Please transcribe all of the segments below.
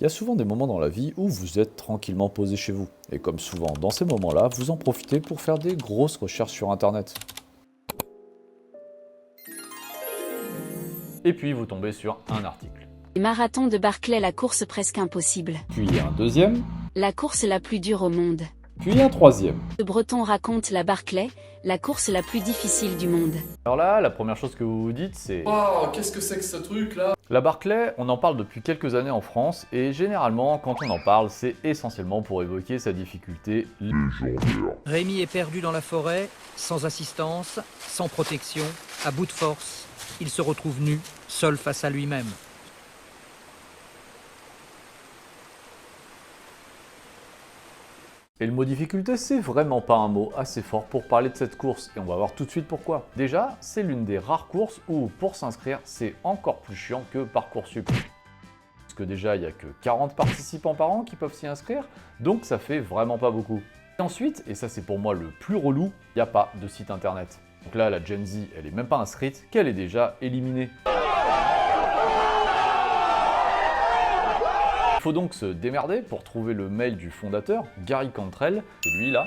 Il y a souvent des moments dans la vie où vous êtes tranquillement posé chez vous. Et comme souvent dans ces moments-là, vous en profitez pour faire des grosses recherches sur Internet. Et puis vous tombez sur un article. Marathon de Barclay, la course presque impossible. Puis un deuxième, La course la plus dure au monde. puis un troisième. Le Breton raconte la Barclay, la course la plus difficile du monde. Alors là, la première chose que vous vous dites, c'est Oh, qu'est-ce que c'est que ce truc là? la Barclay, on en parle depuis quelques années en France, et généralement, quand on en parle, c'est essentiellement pour évoquer sa difficulté légendaire. Rémi est perdu dans la forêt, sans assistance, sans protection, à bout de force. Il se retrouve nu, seul face à lui-même. Et le mot difficulté, c'est vraiment pas un mot assez fort pour parler de cette course, et on va voir tout de suite pourquoi. Déjà, c'est l'une des rares courses où, pour s'inscrire, c'est encore plus chiant que Parcoursup. Parce que déjà, il n'y a que 40 participants par an qui peuvent s'y inscrire, donc ça fait vraiment pas beaucoup. Et ensuite, et ça c'est pour moi le plus relou, il n'y a pas de site internet. Donc là, la Gen Z, elle est même pas inscrite, qu'elle est déjà éliminée. Il faut donc se démerder pour trouver le mail du fondateur, Gary Cantrell, c'est lui là.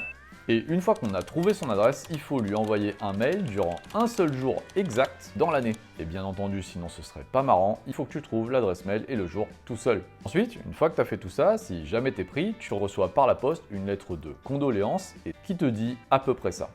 Et une fois qu'on a trouvé son adresse, il faut lui envoyer un mail durant un seul jour exact dans l'année. Et bien entendu, sinon ce serait pas marrant, il faut que tu trouves l'adresse mail et le jour tout seul. Ensuite, une fois que tu as fait tout ça, si jamais t'es pris, tu reçois par la poste une lettre de condoléances et qui te dit à peu près ça.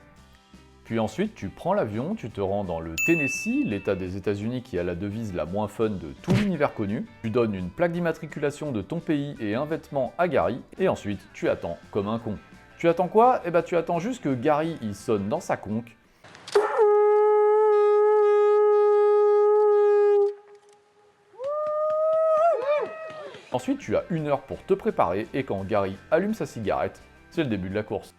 Puis ensuite, tu prends l'avion, tu te rends dans le Tennessee, l'état des États-Unis qui a la devise la moins fun de tout l'univers connu. Tu donnes une plaque d'immatriculation de ton pays et un vêtement à Gary, et ensuite, tu attends comme un con. Tu attends quoi? Eh ben, tu attends juste que Gary il sonne dans sa conque. Ensuite, tu as 1 heure pour te préparer, et quand Gary allume sa cigarette, c'est le début de la course.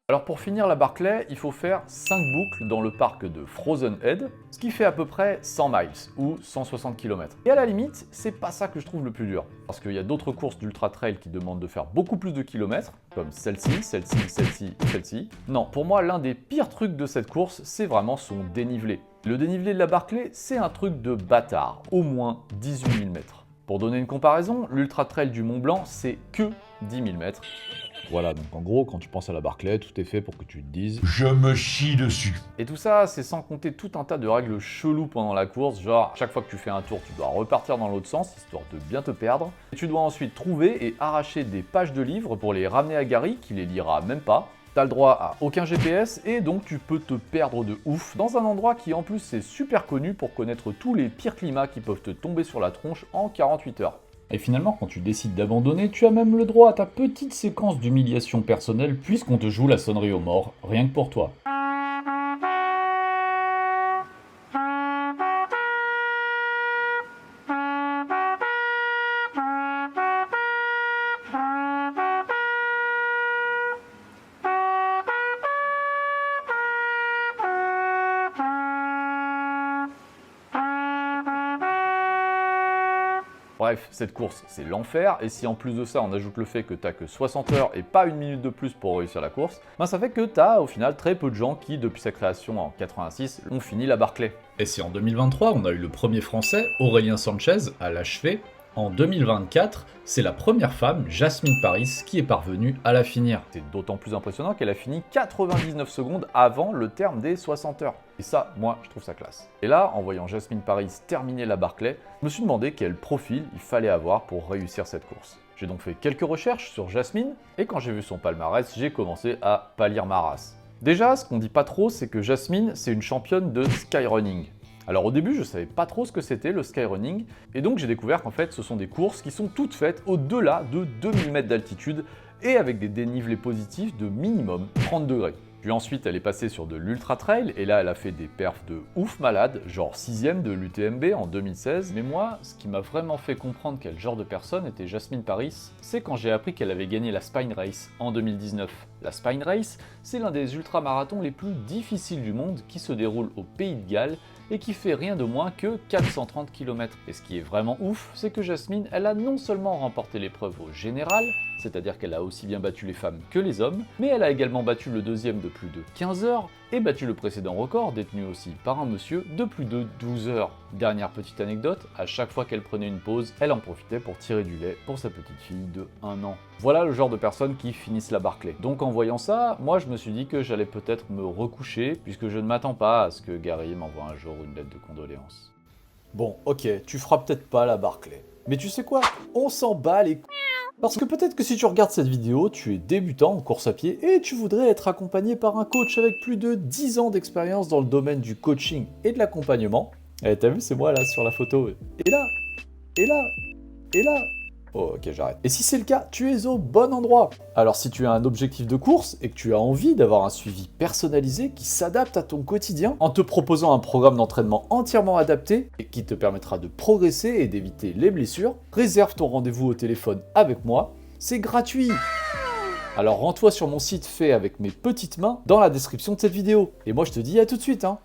Alors pour finir la Barclay, il faut faire 5 boucles dans le parc de Frozen Head, ce qui fait à peu près 100 miles ou 160 km. Et à la limite, c'est pas ça que je trouve le plus dur. Parce qu'il y a d'autres courses d'ultra trail qui demandent de faire beaucoup plus de kilomètres, comme celle-ci, celle-ci, celle-ci et celle-ci. Non, pour moi, l'un des pires trucs de cette course, c'est vraiment son dénivelé. Le dénivelé de la Barclay, c'est un truc de bâtard, au moins 18 000 mètres. Pour donner une comparaison, l'ultra trail du Mont Blanc, c'est que 10 000 mètres. Voilà, donc en gros, quand tu penses à la Barclay, tout est fait pour que tu te dises « Je me chie dessus. Et tout ça, c'est sans compter tout un tas de règles cheloues pendant la course, genre chaque fois que tu fais un tour, tu dois repartir dans l'autre sens, histoire de bien te perdre. Et tu dois ensuite trouver et arracher des pages de livres pour les ramener à Gary, qui les lira même pas. T'as le droit à aucun GPS, et donc tu peux te perdre de ouf dans un endroit qui en plus est super connu pour connaître tous les pires climats qui peuvent te tomber sur la tronche en 48 heures. Et finalement, quand tu décides d'abandonner, tu as même le droit à ta petite séquence d'humiliation personnelle puisqu'on te joue la sonnerie aux morts, rien que pour toi. Bref, cette course, c'est l'enfer, et si en plus de ça on ajoute le fait que t'as que 60 heures et pas une minute de plus pour réussir la course, ben ça fait que t'as au final très peu de gens qui, depuis sa création en 86, ont fini la Barclay. Et si en 2023, on a eu le premier français, Aurélien Sanchez, à l'achever, en 2024, c'est la première femme, Jasmine Paris, qui est parvenue à la finir. C'est d'autant plus impressionnant qu'elle a fini 99 secondes avant le terme des 60 heures. Et ça, moi, je trouve ça classe. Et là, en voyant Jasmine Paris terminer la Barclay, je me suis demandé quel profil il fallait avoir pour réussir cette course. J'ai donc fait quelques recherches sur Jasmine, et quand j'ai vu son palmarès, j'ai commencé à pâlir ma race. Déjà, ce qu'on dit pas trop, c'est que Jasmine, c'est une championne de skyrunning. Alors au début, je savais pas trop ce que c'était le skyrunning, et donc j'ai découvert qu'en fait ce sont des courses qui sont toutes faites au-delà de 2000 mètres d'altitude et avec des dénivelés positifs de minimum 30 degrés. Puis ensuite elle est passée sur de l'ultra trail, et là elle a fait des perfs de ouf malade, genre 6ème de l'UTMB en 2016. Mais moi, ce qui m'a vraiment fait comprendre quel genre de personne était Jasmine Paris, c'est quand j'ai appris qu'elle avait gagné la Spine Race en 2019. La Spine Race, c'est l'un des ultramarathons les plus difficiles du monde qui se déroule au Pays de Galles, et qui fait rien de moins que 430 km. Et ce qui est vraiment ouf, c'est que Jasmine, elle a non seulement remporté l'épreuve au général, c'est-à-dire qu'elle a aussi bien battu les femmes que les hommes, mais elle a également battu le deuxième de plus de 15 heures et battu le précédent record détenu aussi par un monsieur de plus de 12 heures. Dernière petite anecdote, à chaque fois qu'elle prenait une pause, elle en profitait pour tirer du lait pour sa petite fille de 1 an. Voilà le genre de personnes qui finissent la Barclay. Donc en voyant ça, moi je me suis dit que j'allais peut-être me recoucher, puisque je ne m'attends pas à ce que Gary m'envoie un jour une lettre de condoléances. Bon, ok, tu feras peut-être pas la Barclay. Mais tu sais quoi? On s'en bat les couilles. Parce que peut-être que si tu regardes cette vidéo, tu es débutant en course à pied et tu voudrais être accompagné par un coach avec plus de 10 ans d'expérience dans le domaine du coaching et de l'accompagnement. Eh, t'as vu, c'est moi là sur la photo. Et là, et là, et là. Oh, ok, j'arrête. Et si c'est le cas, tu es au bon endroit. Alors si tu as un objectif de course et que tu as envie d'avoir un suivi personnalisé qui s'adapte à ton quotidien, en te proposant un programme d'entraînement entièrement adapté et qui te permettra de progresser et d'éviter les blessures, réserve ton rendez-vous au téléphone avec moi, c'est gratuit. Alors rends-toi sur mon site fait avec mes petites mains dans la description de cette vidéo. Et moi je te dis à tout de suite, hein.